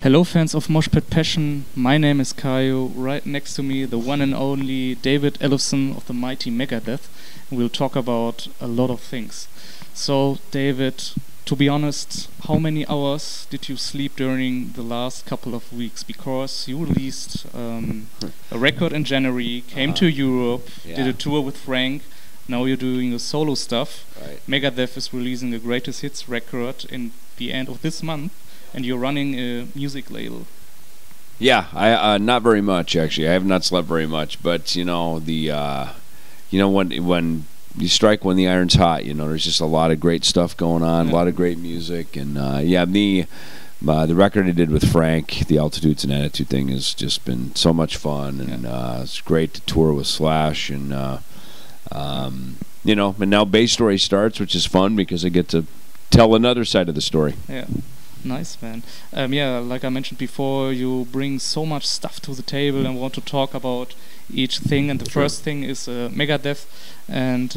Hello fans of Moshpit Passion, my name is Kaio. Right next to me the one and only David Ellefson of the mighty Megadeth. We'll talk about a lot of things. So David, to be honest, how many hours did you sleep during the last couple of weeks? Because you released a record in January, came to Europe, did a tour with Frank. Now you're doing the solo stuff. Right. Megadeth is releasing a greatest hits record in the end of this month. And you're running a music label. Yeah, I not very much actually. I have not slept very much, but you know when you strike when the iron's hot, there's just a lot of great stuff going on, a lot of great music, and the record I did with Frank, the Altitudes and Attitude thing, has just been so much fun, and it's great to tour with Sludge, and and now Bass Story starts, which is fun because I get to tell another side of the story. Yeah. Nice, man. Like I mentioned before, you bring so much stuff to the table and want to talk about each thing. And the first thing is Megadeth. And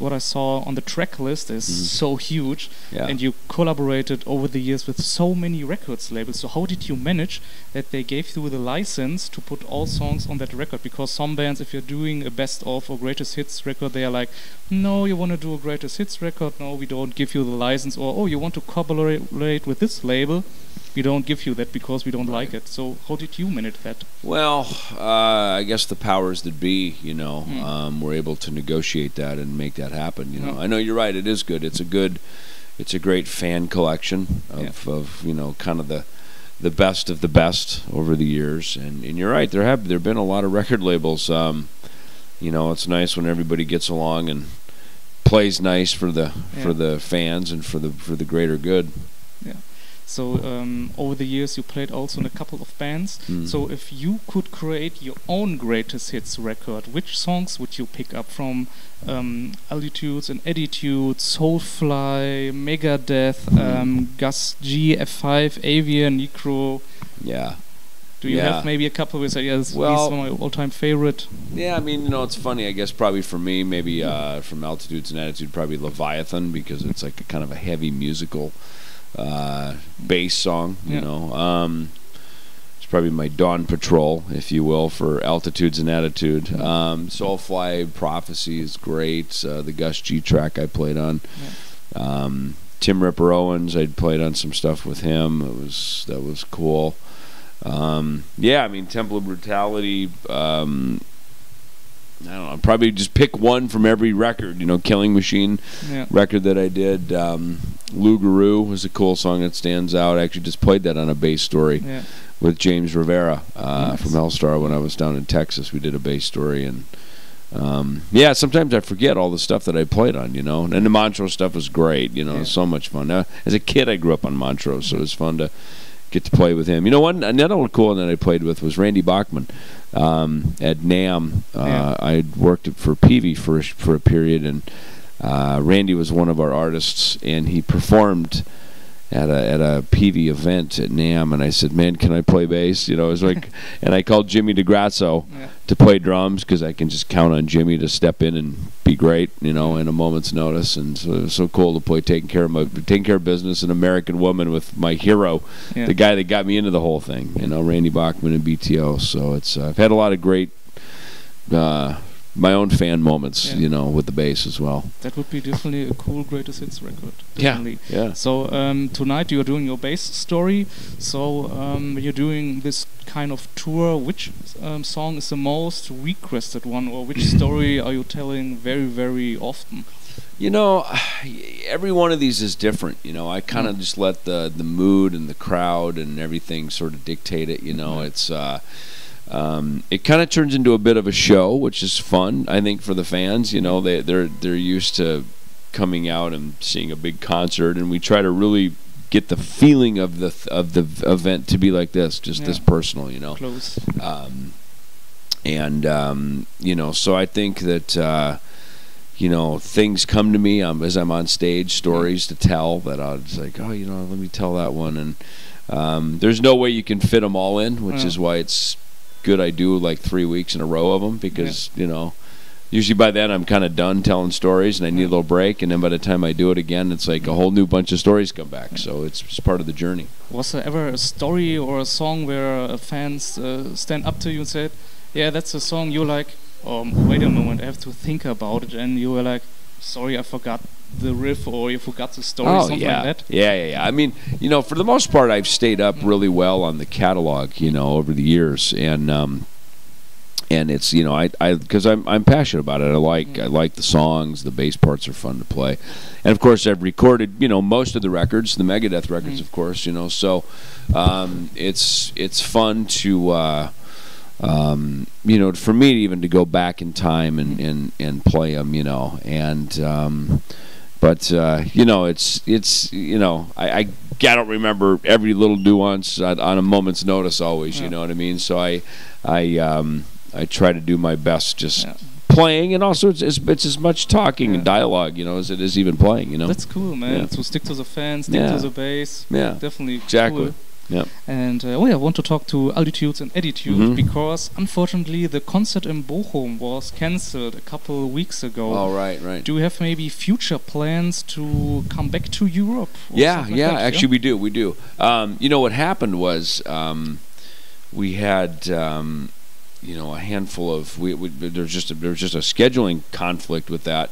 what I saw on the track list is so huge. Yeah. And you collaborated over the years with so many records labels. So how did you manage that they gave you the license to put all songs on that record? Because some bands, if you're doing a best of or greatest hits record, they are like, no, you want to do a greatest hits record? No, we don't give you the license. Or, oh, you want to collaborate with this label? We don't give you that because we don't like it. So how did you manage that? Well, I guess the powers that be, were able to negotiate that and make that happen. I know you're right. It is good. It's a great fan collection of kind of the best of the best over the years. And you're right. There've been a lot of record labels. It's nice when everybody gets along and plays nice for the fans and for the greater good. Yeah. So over the years you played also in a couple of bands. So if you could create your own greatest hits record, which songs would you pick up from Altitudes and Attitudes, Soulfly, Megadeth, Gus G, F5, Avian, Necro? Yeah. Do you have maybe a couple with these are my all-time favorite? Yeah, I mean, it's funny. I guess probably for me, maybe from Altitudes and Attitude, probably Leviathan, because it's like a kind of a heavy musical bass song, it's probably my Dawn Patrol, if you will, for Altitudes and Attitude. Soulfly Prophecy is great. The Gus G track I played on. Tim Ripper Owens, I'd played on some stuff with him. That was cool. Temple of Brutality. I don't know. I'd probably just pick one from every record. Killing Machine record that I did. Lugaroo was a cool song that stands out. I actually just played that on a Bass Story with James Rivera from Hellstar when I was down in Texas. We did a Bass Story, and sometimes I forget all the stuff that I played on. And the Montrose stuff was great. It was so much fun. Now, as a kid, I grew up on Montrose, so it was fun to get to play with him. Another one cool one that I played with was Randy Bachman at NAMM. I worked for Peavey for a period, and Randy was one of our artists, and he performed at a Peavey event at NAMM, and I said, man, can I play bass? It was like, and I called Jimmy DeGrazzo to play drums, because I can just count on Jimmy to step in and be great, in a moment's notice. And so it was so cool to play taking care of business, an American woman, with my hero, the guy that got me into the whole thing, Randy Bachman and BTO. So I've had a lot of great my own fan moments, with the bass as well. That would be definitely a cool greatest hits record. Definitely. Yeah. So tonight you are doing your Bass Story. So you're doing this kind of tour. Which song is the most requested one, or which story are you telling very, very often? Every one of these is different. I kind of just let the mood and the crowd and everything sort of dictate it. It's it kind of turns into a bit of a show, which is fun, I think, for the fans. They're used to coming out and seeing a big concert, and we try to really get the feeling of the event to be like this, just this personal, Close. So I think that things come to me as I'm on stage, stories to tell that I was like, let me tell that one, and there's no way you can fit them all in, which is why it's good I do like 3 weeks in a row of them, because usually by then I'm kind of done telling stories and I need a little break, and then by the time I do it again, it's like a whole new bunch of stories come back. So it's part of the journey. Was there ever a story or a song where fans stand up to you and said, yeah, that's a song you like, wait a moment, I have to think about it, and you were like, sorry, I forgot the riff, or you forgot the story, something like that? Yeah. I mean, for the most part, I've stayed up really well on the catalog, over the years, and it's, because I'm passionate about it. I like the songs, the bass parts are fun to play, and of course I've recorded, most of the records, the Megadeth records, of course, so it's fun to. For me even to go back in time and play them, I don't remember every little nuance on a moment's notice always, you know what I mean? So I try to do my best just playing, and also it's as much talking and dialogue, as it is even playing, That's cool, man. So stick to the fans, stick to the bass. Yeah, definitely. Exactly. Cool. Yeah. And I want to talk to Altitudes and Attitude, because unfortunately the concert in Bochum was cancelled a couple of weeks ago. Oh, right. Do you have maybe future plans to come back to Europe? Yeah, actually we do. What happened was we had a handful of there was just a scheduling conflict with that,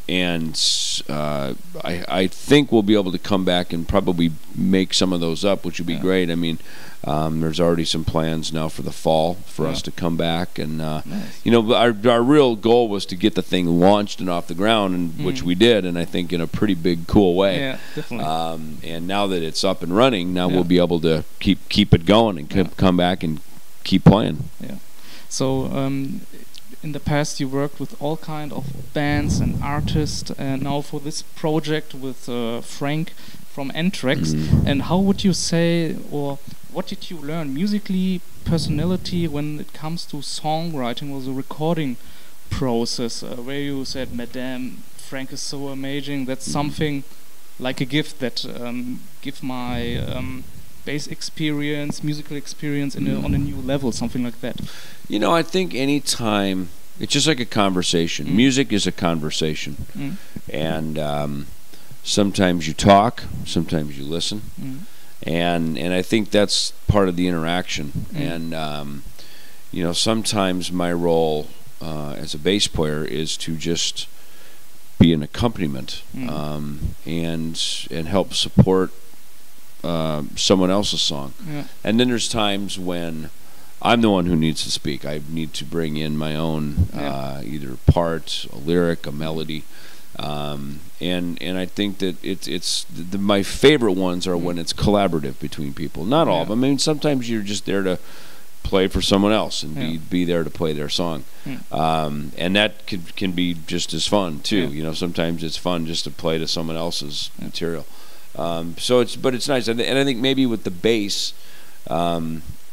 and I think we'll be able to come back and probably make some of those up, which would be great. I mean, there's already some plans now for the fall for us to come back, and our real goal was to get the thing launched and off the ground, and which we did, and I think in a pretty big, cool way. Yeah, definitely. And now that it's up and running, now we'll be able to keep it going and come back and keep playing. Yeah. So in the past you worked with all kind of bands and artists, and now for this project with Frank from Anthrax. And how would you say, or what did you learn musically, personality, when it comes to songwriting or the recording process, where you said, Madame, Frank is so amazing, that's something like a gift that give my bass experience, musical experience on a new level, something like that? I think any time, it's just like a conversation. Music is a conversation. And sometimes you talk, sometimes you listen. And I think that's part of the interaction. And, sometimes my role as a bass player is to just be an accompaniment and help support someone else's song. And then there's times when I'm the one who needs to speak. I need to bring in my own either part, a lyric, a melody, and I think that it's my favorite ones are when it's collaborative between people. Not all of them. I mean, sometimes you're just there to play for someone else and be there to play their song, and that can be just as fun too. Sometimes it's fun just to play to someone else's material. But it's nice, and I think maybe with the bass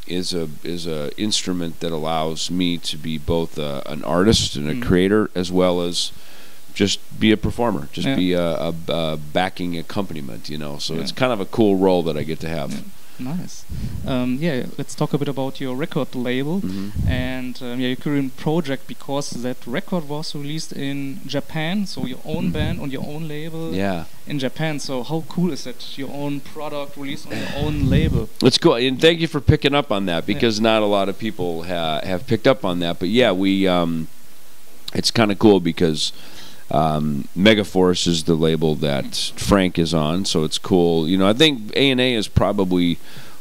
is a instrument that allows me to be both an artist and a creator, as well as just be a performer, just be a backing accompaniment. So it's kind of a cool role that I get to have. Nice. Let's talk a bit about your record label and your current project, because that record was released in Japan, so your own band on your own label in Japan. So how cool is it, your own product released on your own label? It's cool, and thank you for picking up on that, because not a lot of people have picked up on that. But we it's kind of cool because Megaforce is the label that Frank is on, so it's cool. I think A&A is probably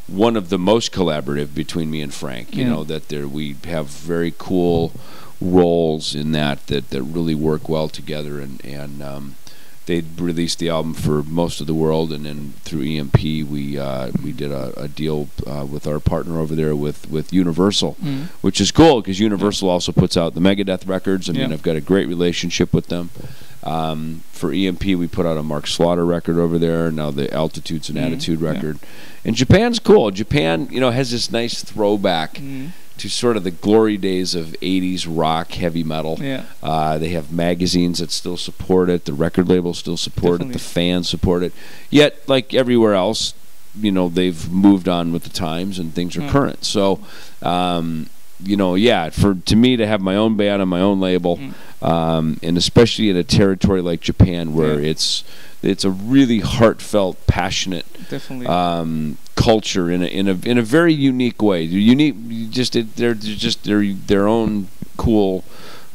one of the most collaborative between me and Frank. That we have very cool roles in that really work well together, and they released the album for most of the world, and then through EMP we did a deal with our partner over there with Universal, which is cool because Universal also puts out the Megadeth records. I mean, I've got a great relationship with them. For EMP we put out a Mark Slaughter record over there, now the Altitudes and Attitude record. And Japan's cool. Japan has this nice throwback to sort of the glory days of 80s rock, heavy metal. They have magazines that still support it. The record labels still support it. The fans support it. Yet, like everywhere else, they've moved on with the times and things are current. So you know, yeah, to me to have my own band on my own label, and especially in a territory like Japan where it's a really heartfelt, passionate culture in a very unique way. They're just their own cool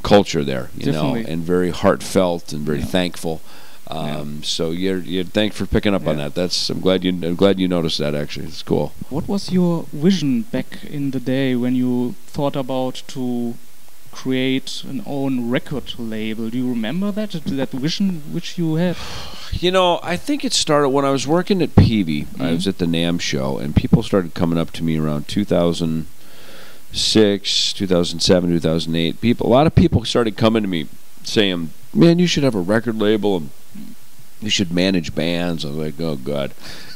culture there, you know, and very heartfelt and very thankful. So thanks for picking up on that. I'm glad you noticed that. Actually, it's cool. What was your vision back in the day when you thought about to create an own record label? Do you remember that vision which you had? You know, I think it started when I was working at Peavey. I was at the NAMM show, and people started coming up to me around 2006, 2007, 2008. A lot of people started coming to me saying, "Man, you should have a record label and you should manage bands." I was like, "Oh God,"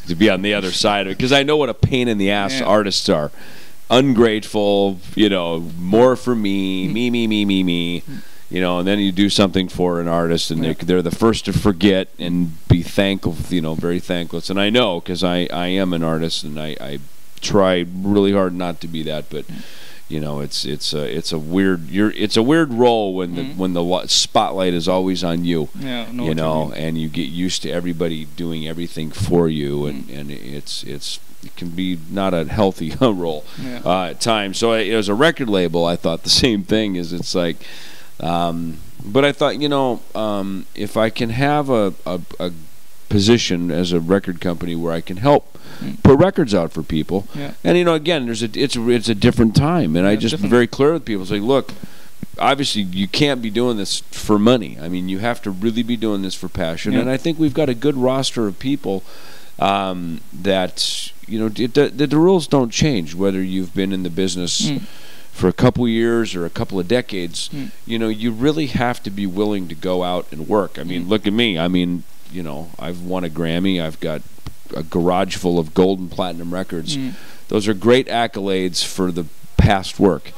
to be on the other side of it, because I know what a pain in the ass artists are. Ungrateful, you know, more for me, me. You know, and then you do something for an artist, and they're the first to forget and be thankful, you know, very thankless. And I know, because I am an artist, and I try really hard not to be that, but you know, it's a weird role when the spotlight is always on you. You know, and you get used to everybody doing everything for you, and it can be not a healthy role at times. So as a record label, I thought the same thing. It's like. But I thought, you know, if I can have a position as a record company where I can help put records out for people, and you know, again, it's a different time, and I just be very clear with people, say, look, obviously you can't be doing this for money. I mean, you have to really be doing this for passion, and I think we've got a good roster of people that, you know, the rules don't change whether you've been in the business for a couple years or a couple of decades. You know, you really have to be willing to go out and work. I mean, look at me. I mean, you know, I've won a Grammy. I've got a garage full of gold and platinum records. Those are great accolades for the past work.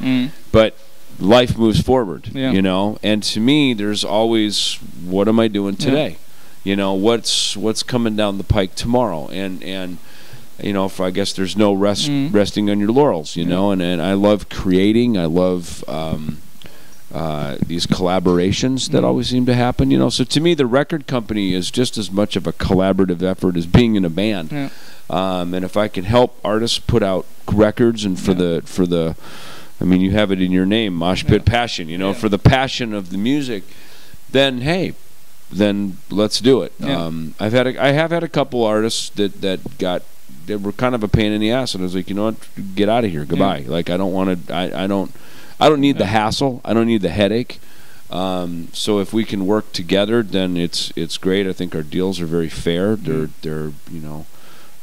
But life moves forward, you know. And to me, there's always, what am I doing today? You know, what's coming down the pike tomorrow? And you know, I guess there's no resting on your laurels, you know, and I love creating. I love these collaborations that always seem to happen, you know. So to me, the record company is just as much of a collaborative effort as being in a band. And if I can help artists put out records, and for the, I mean, you have it in your name, Moshpit Passion, you know, for the passion of the music, then hey, then let's do it. I have had a couple artists they were kind of a pain in the ass, and I was like, you know what, get out of here, goodbye. Like, I don't want to. I don't need the hassle. I don't need the headache. So if we can work together, then it's great. I think our deals are very fair. They're you know,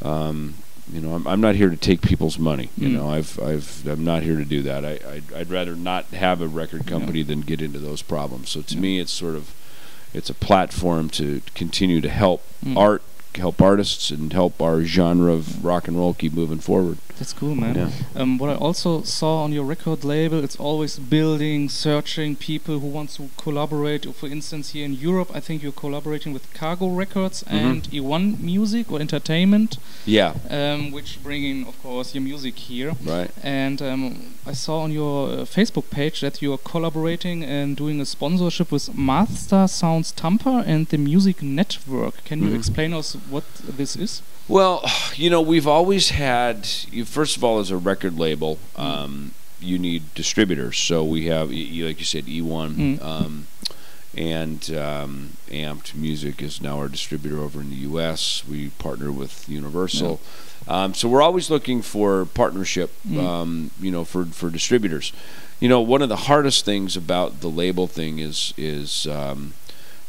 I'm not here to take people's money. You know, I'm not here to do that. I'd rather not have a record company than get into those problems. So to me, it's a platform to continue to help help artists and help our genre of rock and roll keep moving forward. That's cool, man. What I also saw on your record label, it's always building, searching people who want to collaborate. For instance, here in Europe, I think you're collaborating with Cargo Records and E1 Music or Entertainment. Which bring in, of course, your music here. Right. And I saw on your Facebook page that you are collaborating and doing a sponsorship with Master Sounds Tampa and the Music Network. Can you explain us what this is? Well, you know, we've always had, first of all, as a record label, you need distributors. So we have, like you said, E1, and Amped Music is now our distributor over in the U.S. We partner with Universal. So we're always looking for partnership, you know, for distributors. You know, one of the hardest things about the label thing is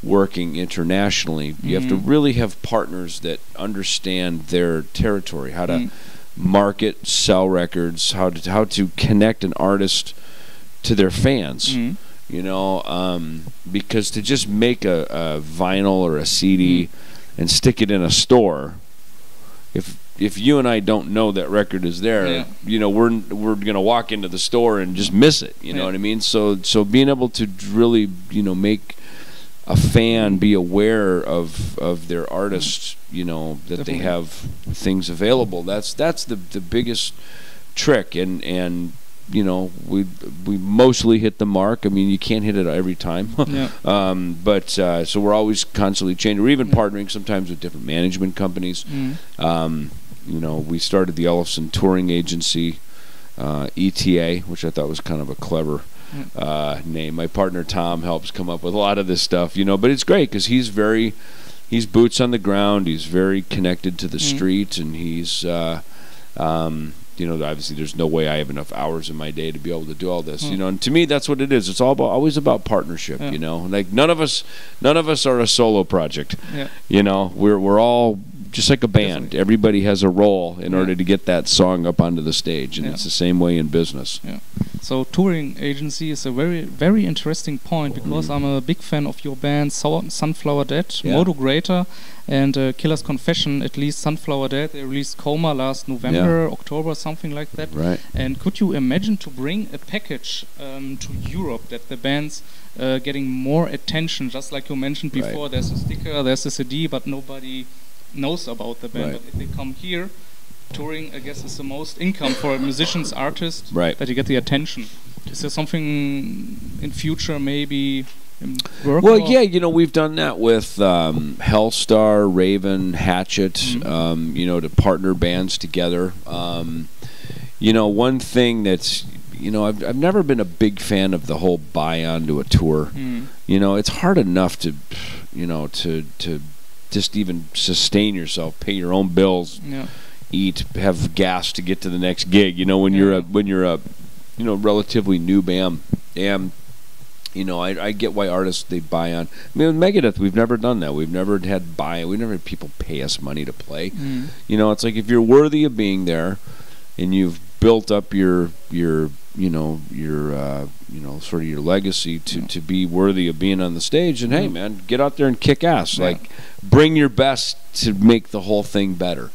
working internationally. You have to really have partners that understand their territory, how to market, sell records, how to connect an artist to their fans. You know, because to just make a vinyl or a CD and stick it in a store, if you and I don't know that record is there, you know, we're gonna walk into the store and just miss it. You know what I mean? So being able to really, you know, make a fan be aware of their artist, you know, that they have things available. That's the biggest trick, and we mostly hit the mark. I mean, you can't hit it every time. But so we're always constantly changing. We're even partnering sometimes with different management companies. We started the Ellefson touring agency, ETA, which I thought was kind of a clever name. My partner Tom helps come up with a lot of this stuff, but it's great because he's boots on the ground. He's very connected to the street, and he's obviously there's no way I have enough hours in my day to be able to do all this, and to me that's what it is. It's always about partnership, like none of us are a solo project. We're all just like a band. Definitely. Everybody has a role in order to get that song up onto the stage, and it's the same way in business. So touring agency is a very, very interesting point, because I'm a big fan of your bands, Sunflower Dead, Modo Greater, and Killer's Confession. At least Sunflower Dead, they released Coma last November, October, something like that. Right. And could you imagine to bring a package to Europe, that the bands getting more attention, just like you mentioned before? There's a sticker, there's a CD, but nobody knows about the band. But if they come here, touring, I guess, is the most income for a musician's artist, that you get the attention. Is there something in future maybe in work? Well, we've done that with Hellstar, Raven, Hatchet, to partner bands together. One thing that's, I've never been a big fan of the whole buy onto a tour. It's hard enough to just even sustain yourself, pay your own bills, eat, have gas to get to the next gig. When you're a relatively new band, and I get why artists, they buy on. I mean, with Megadeth, we've never done that. We've never had people pay us money to play. It's like if you're worthy of being there, and you've built up your sort of your legacy to be worthy of being on the stage, and hey man, get out there and kick ass. Like, bring your best to make the whole thing better.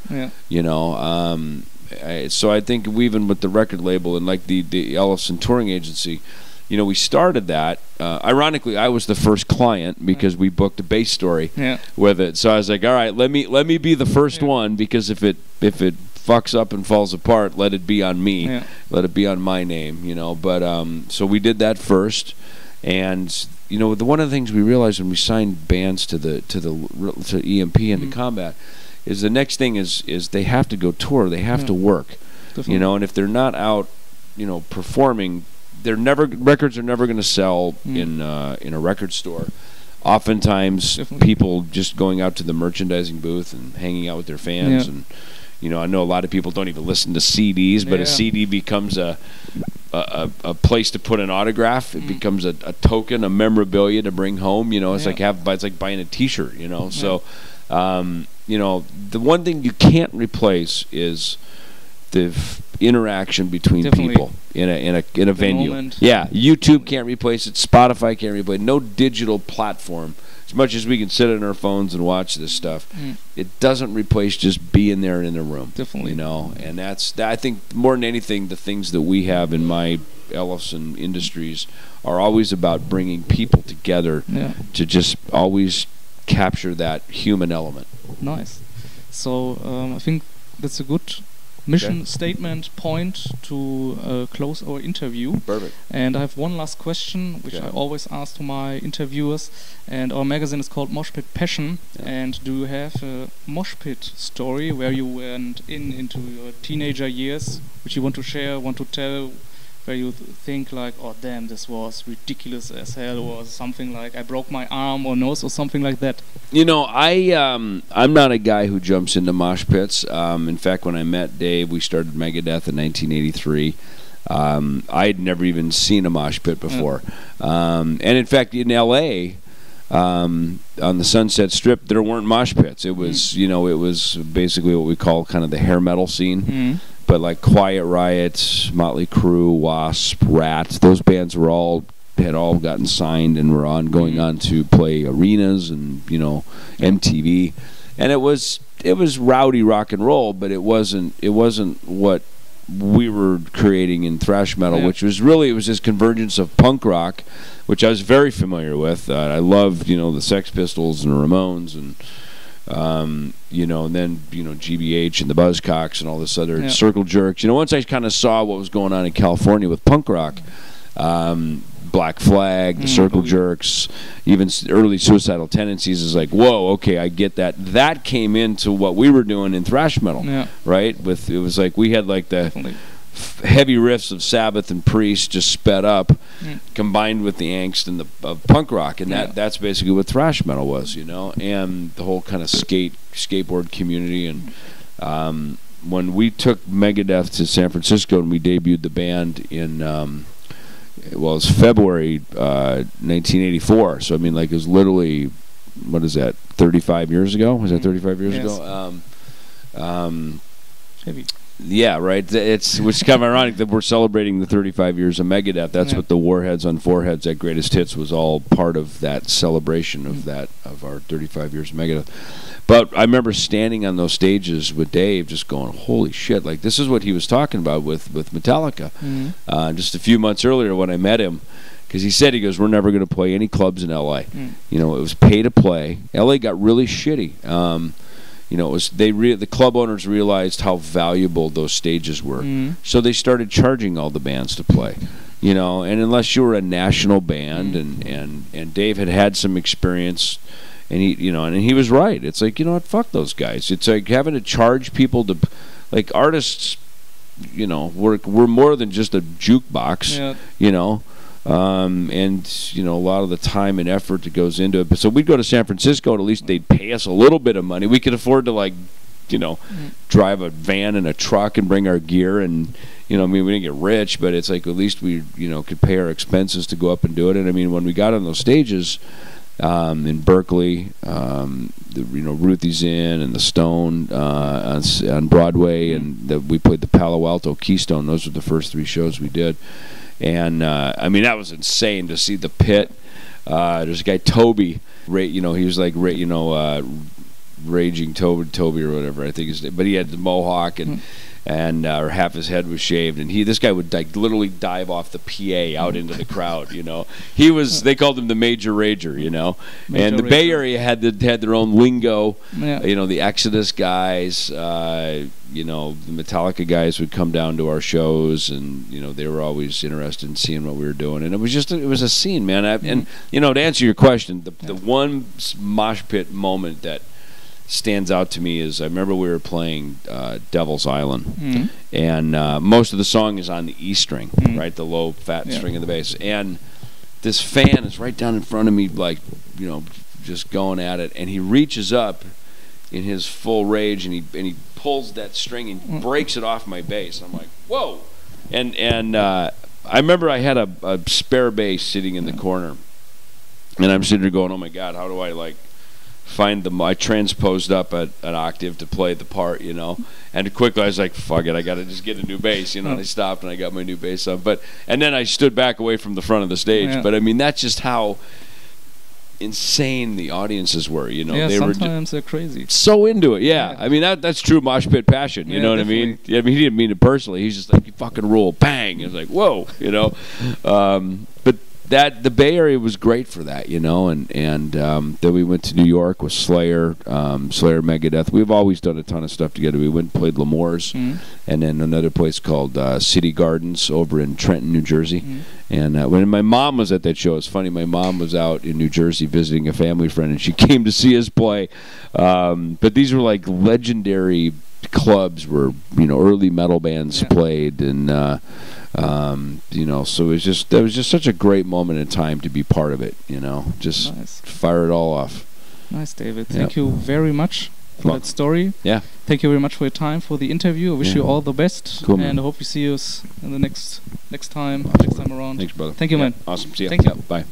So I think even with the record label and like the Ellefson touring agency, we started that. Ironically, I was the first client because we booked a bass story with it. So I was like, all right, let me be the first one, because if it fucks up and falls apart, let it be on me. Let it be on my name. But so we did that first, and one of the things we realized when we signed bands to EMP and to Combat is the next thing is they have to go tour, they have to work. Definitely. And if they're not out performing, records are never going to sell in a record store. Oftentimes people just going out to the merchandising booth and hanging out with their fans, and I know a lot of people don't even listen to CDs, but a CD becomes a place to put an autograph. It becomes a token, a memorabilia to bring home. It's like buying a T-shirt. So the one thing you can't replace is the interaction between people in a venue. YouTube can't replace it. Spotify can't replace it. No digital platform. As much as we can sit on our phones and watch this stuff, it doesn't replace just being there in a room. Definitely. And I think more than anything, the things that we have in my Ellefson Industries are always about bringing people together to just always capture that human element. Nice. So I think that's a good mission statement point to close our interview. Perfect. And I have one last question, which I always ask to my interviewers. And our magazine is called Moshpit Passion. And do you have a Moshpit story where you went into your teenager years, which you want to share, want to tell, where you think like, oh damn, this was ridiculous as hell, or something like I broke my arm or nose or something like that? I'm not a guy who jumps into mosh pits. In fact, when I met Dave, we started Megadeth in 1983. I had never even seen a mosh pit before. And in fact, in L.A., on the Sunset Strip, there weren't mosh pits. It was, it was basically what we call kind of the hair metal scene. But like Quiet Riot, Motley Crue, Wasp, Rat, those bands had all gotten signed and were going on to play arenas and MTV, and it was rowdy rock and roll, but it wasn't what we were creating in thrash metal, which was really, it was this convergence of punk rock, which I was very familiar with. I loved the Sex Pistols and the Ramones and You know, and then, you know, GBH and the Buzzcocks and all this other Circle Jerks. You know, once I kind of saw what was going on in California with punk rock, Black Flag, the Circle Jerks, even early Suicidal Tendencies is like, whoa, okay, I get that. That came into what we were doing in thrash metal, right? It was like we had like the heavy riffs of Sabbath and Priest just sped up, combined with the angst and of punk rock, and that's basically what thrash metal was, you know, and the whole kind of skateboard community. And when we took Megadeth to San Francisco and we debuted the band in it was February 1984, so I mean, like, it was literally, what is that, 35 years ago? Was that 35 years ago? Heavy. Yeah, right. Which is kind of ironic that we're celebrating the 35 years of Megadeth. That's what the Warheads on Foreheads, that Greatest Hits, was all part of that celebration of our 35 years of Megadeth. But I remember standing on those stages with Dave, just going, "Holy shit!" Like, this is what he was talking about with Metallica. Just a few months earlier when I met him, because he goes, "We're never going to play any clubs in L.A." You know, it was pay to play. L.A. got really shitty. You know, it was the club owners realized how valuable those stages were, so they started charging all the bands to play. You know, and unless you were a national band, and Dave had some experience, and he was right. It's like, you know what, fuck those guys. It's like having to charge people to, like, artists. You know, we're more than just a jukebox. You know. And you know, a lot of the time and effort that goes into it. But so we'd go to San Francisco, and at least they'd pay us a little bit of money. We could afford to, like, you know, drive a van and a truck and bring our gear, and, you know, I mean, we didn't get rich, but it's like at least we, you know, could pay our expenses to go up and do it. And I mean, when we got on those stages in Berkeley, you know, Ruthie's Inn and the Stone on Broadway, and we played the Palo Alto Keystone. Those were the first 3 shows we did. And I mean, that was insane to see the pit. There's a guy, Toby, you know, he was like, you know, Raging Toby or whatever, I think his name. But he had the mohawk, and or half his head was shaved, and this guy would, like, literally dive off the PA out into the crowd. You know, they called him the Major Rager. You know, and the Bay Area had their own lingo. You know, the Exodus guys. You know, the Metallica guys would come down to our shows, and, you know, they were always interested in seeing what we were doing, and it was a scene, man. And, you know, to answer your question, the one mosh pit moment that stands out to me is I remember we were playing Devil's Island, and most of the song is on the E string, right, the low fat string of the bass, and this fan is right down in front of me, like, you know, just going at it, and he reaches up in his full rage, and he pulls that string and breaks it off my bass. I'm like, whoa! And I remember I had a spare bass sitting in the corner, and I'm sitting there going, oh my God, how do I, like, find I transposed up an octave to play the part, you know, and quickly I was like, fuck it, I gotta just get a new bass, you know, and I stopped and I got my new bass up, and then I stood back away from the front of the stage, but I mean, that's just how insane the audiences were, you know. Yeah, sometimes they're crazy. So into it, I mean, that's true Moshpit Passion, you know what definitely. I mean? Yeah, I mean, he didn't mean it personally. He's just like, you fucking rule, bang. It was like, whoa, you know. But the Bay Area was great for that, you know, and then we went to New York with Slayer, Megadeth. We've always done a ton of stuff together. We went and played L'Amour's, and then another place called City Gardens over in Trenton, New Jersey. And when my mom was at that show, it's funny, my mom was out in New Jersey visiting a family friend, and she came to see us play. But these were like legendary clubs where, you know, early metal bands played, and you know, so that was just such a great moment in time to be part of it, you know, just fire it all off. Nice, David. Thank you very much for that story. Yeah. Thank you very much for your time, for the interview. I wish you all the best, and I hope we see you in the next time around. Thanks, brother. Thank you, man. Awesome. See you. Thank you. Bye.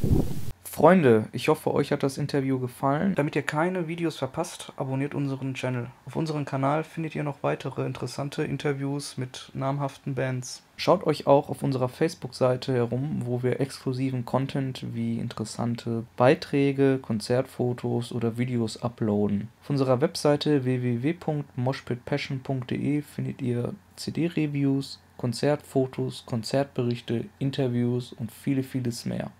Freunde, ich hoffe, euch hat das Interview gefallen. Damit ihr keine Videos verpasst, abonniert unseren Channel. Auf unserem Kanal findet ihr noch weitere interessante Interviews mit namhaften Bands. Schaut euch auch auf unserer Facebook-Seite herum, wo wir exklusiven Content wie interessante Beiträge, Konzertfotos oder Videos uploaden. Auf unserer Webseite www.moshpitpassion.de findet ihr CD-Reviews, Konzertfotos, Konzertberichte, Interviews und vieles mehr.